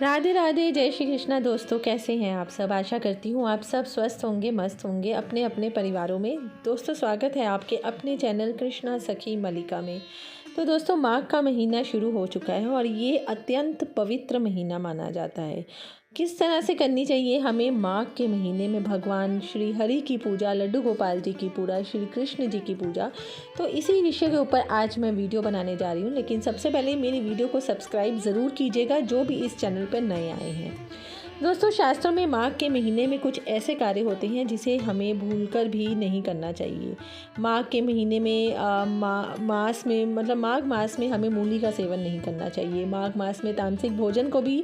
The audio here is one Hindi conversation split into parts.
राधे राधे, जय श्री कृष्णा। दोस्तों कैसे हैं आप सब। आशा करती हूँ आप सब स्वस्थ होंगे, मस्त होंगे अपने अपने परिवारों में। दोस्तों स्वागत है आपके अपने चैनल कृष्णा सखी मलिका में। तो दोस्तों माघ का महीना शुरू हो चुका है और ये अत्यंत पवित्र महीना माना जाता है। किस तरह से करनी चाहिए हमें माघ के महीने में भगवान श्री हरि की पूजा, लड्डू गोपाल जी की पूजा, श्री कृष्ण जी की पूजा। तो इसी विषय के ऊपर आज मैं वीडियो बनाने जा रही हूँ। लेकिन सबसे पहले मेरी वीडियो को सब्सक्राइब ज़रूर कीजिएगा जो भी इस चैनल पर नए आए हैं। दोस्तों शास्त्रों में माघ के महीने में कुछ ऐसे कार्य होते हैं जिसे हमें भूलकर भी नहीं करना चाहिए। माघ के महीने में मास में माघ मास में हमें मूली का सेवन नहीं करना चाहिए। माघ मास में तामसिक भोजन को भी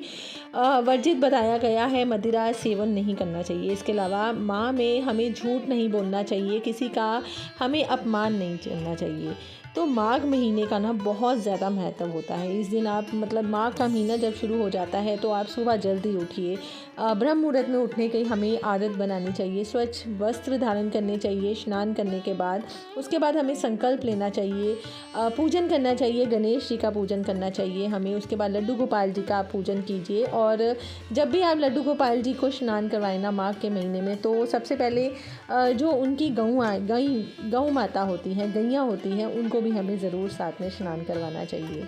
वर्जित बताया गया है। मदिरा सेवन नहीं करना चाहिए। इसके अलावा माँ में हमें झूठ नहीं बोलना चाहिए, किसी का हमें अपमान नहीं करना चाहिए। तो माघ महीने का ना बहुत ज़्यादा महत्व होता है। इस दिन आप माघ का महीना जब शुरू हो जाता है तो आप सुबह जल्दी उठिए। ब्रह्म मुहूर्त में उठने की हमें आदत बनानी चाहिए। स्वच्छ वस्त्र धारण करने चाहिए स्नान करने के बाद। उसके बाद हमें संकल्प लेना चाहिए, पूजन करना चाहिए, गणेश जी का पूजन करना चाहिए हमें। उसके बाद लड्डू गोपाल जी का आप पूजन कीजिए। और जब भी आप लड्डू गोपाल जी को स्नान करवाएं ना माघ के महीने में, तो सबसे पहले जो उनकी गऊ माता होती हैं, गैया होती हैं, उनको भी हमें ज़रूर साथ में स्नान करवाना चाहिए।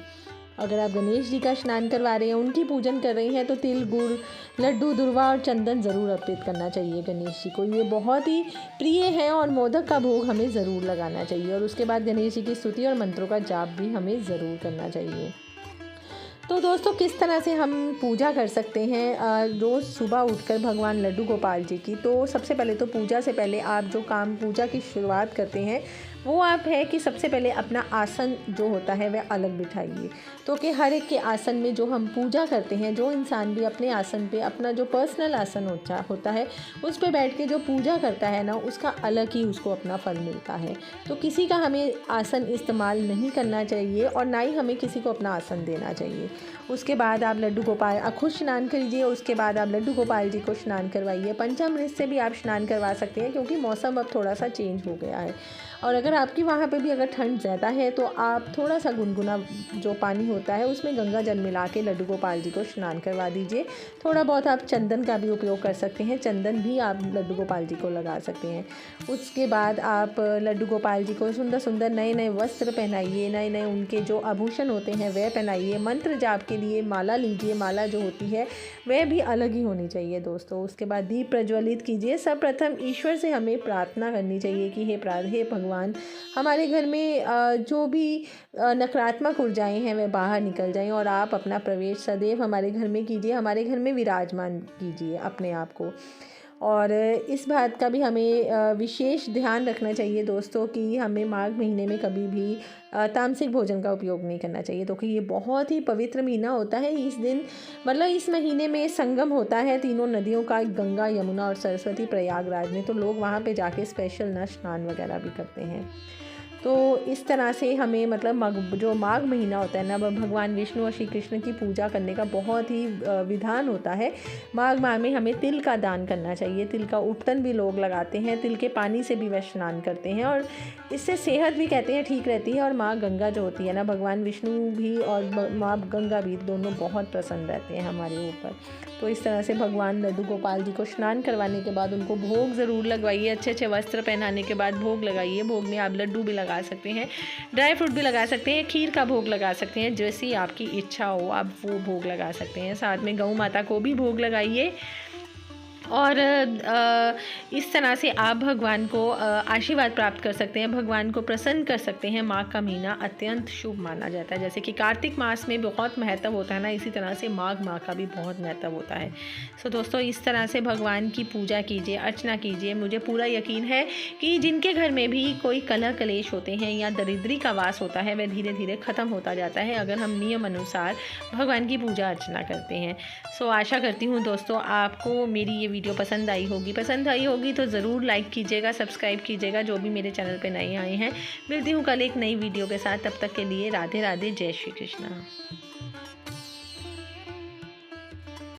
अगर आप गणेश जी का स्नान करवा रहे हैं, उनकी पूजन कर रही हैं, तो तिल, गुड़, लड्डू, दुर्वा और चंदन ज़रूर अर्पित करना चाहिए गणेश जी को। ये बहुत ही प्रिय है और मोदक का भोग हमें ज़रूर लगाना चाहिए। और उसके बाद गणेश जी की स्तुति और मंत्रों का जाप भी हमें ज़रूर करना चाहिए। तो दोस्तों किस तरह से हम पूजा कर सकते हैं रोज़ सुबह उठकर भगवान लड्डू गोपाल जी की। तो सबसे पहले तो पूजा से पहले आप जो काम पूजा की शुरुआत करते हैं वो आप है कि सबसे पहले अपना आसन जो होता है वह अलग बिठाइए। तो कि हर एक के आसन में जो हम पूजा करते हैं, जो इंसान भी अपने आसन पे अपना जो पर्सनल आसन होता है उस पे बैठ के जो पूजा करता है ना, उसका अलग ही उसको अपना फल मिलता है। तो किसी का हमें आसन इस्तेमाल नहीं करना चाहिए और ना ही हमें किसी को अपना आसन देना चाहिए। उसके बाद आप लड्डू गोपाल खुद स्नान करिए। उसके बाद आप लड्डू गोपाल जी को स्नान करवाइए। पंचामृत से भी आप स्नान करवा सकते हैं क्योंकि मौसम अब थोड़ा सा चेंज हो गया है। और अगर आपकी वहाँ पे भी अगर ठंड ज़्यादा है तो आप थोड़ा सा गुनगुना जो पानी होता है उसमें गंगा जल मिला के लड्डू गोपाल जी को स्नान करवा दीजिए। थोड़ा बहुत आप चंदन का भी उपयोग कर सकते हैं, चंदन भी आप लड्डू गोपाल जी को लगा सकते हैं। उसके बाद आप लड्डू गोपाल जी को सुंदर सुंदर नए नए वस्त्र पहनाइए, नए नए उनके जो आभूषण होते हैं वह पहनाइए। मंत्र जाप के लिए माला लीजिए, माला जो होती है वह भी अलग ही होनी चाहिए दोस्तों। उसके बाद दीप प्रज्वलित कीजिए। सर्वप्रथम ईश्वर से हमें प्रार्थना करनी चाहिए कि हे भगवान, हमारे घर में जो भी नकारात्मक ऊर्जाएं हैं वह बाहर निकल जाएं और आप अपना प्रवेश सदैव हमारे घर में कीजिए, हमारे घर में विराजमान कीजिए अपने आप को। और इस बात का भी हमें विशेष ध्यान रखना चाहिए दोस्तों कि हमें माघ महीने में कभी भी तामसिक भोजन का उपयोग नहीं करना चाहिए। तो कि ये बहुत ही पवित्र महीना होता है। इस दिन इस महीने में संगम होता है तीनों नदियों का, गंगा, यमुना और सरस्वती, प्रयागराज में। तो लोग वहाँ पे जाके स्पेशल ना स्नान वगैरह भी करते हैं। तो इस तरह से हमें जो माघ महीना होता है ना, भगवान विष्णु और श्री कृष्ण की पूजा करने का बहुत ही विधान होता है। माघ माह में हमें तिल का दान करना चाहिए। तिल का उपटन भी लोग लगाते हैं, तिल के पानी से भी वह स्नान करते हैं और इससे सेहत भी कहते हैं ठीक रहती है। और माँ गंगा जो होती है ना, भगवान विष्णु भी और माँ गंगा भी दोनों बहुत प्रसन्न रहते हैं हमारे ऊपर। तो इस तरह से भगवान लड्डू गोपाल जी को स्नान करवाने के बाद उनको भोग ज़रूर लगवाइए। अच्छे अच्छे वस्त्र पहनाने के बाद भोग लगाइए। भोग में आप लड्डू भी लगा सकते हैं, ड्राई फ्रूट भी लगा सकते हैं, खीर का भोग लगा सकते हैं, जैसी आपकी इच्छा हो आप वो भोग लगा सकते हैं। साथ में गौ माता को भी भोग लगाइए। और इस तरह से आप भगवान को आशीर्वाद प्राप्त कर सकते हैं, भगवान को प्रसन्न कर सकते हैं। माघ का महीना अत्यंत शुभ माना जाता है। जैसे कि कार्तिक मास में बहुत महत्व होता है ना, इसी तरह से माघ माह का भी बहुत महत्व होता है। सो दोस्तों इस तरह से भगवान की पूजा कीजिए, अर्चना कीजिए। मुझे पूरा यकीन है कि जिनके घर में भी कोई कलह कलेश होते हैं या दरिद्री का वास होता है वह धीरे धीरे ख़त्म होता जाता है अगर हम नियम अनुसार भगवान की पूजा अर्चना करते हैं। सो आशा करती हूँ दोस्तों आपको मेरी ये वीडियो पसंद आई होगी तो ज़रूर लाइक कीजिएगा, सब्सक्राइब कीजिएगा जो भी मेरे चैनल पे नए आए हैं। मिलती हूँ कल एक नई वीडियो के साथ। तब तक के लिए राधे राधे, जय श्री कृष्णा।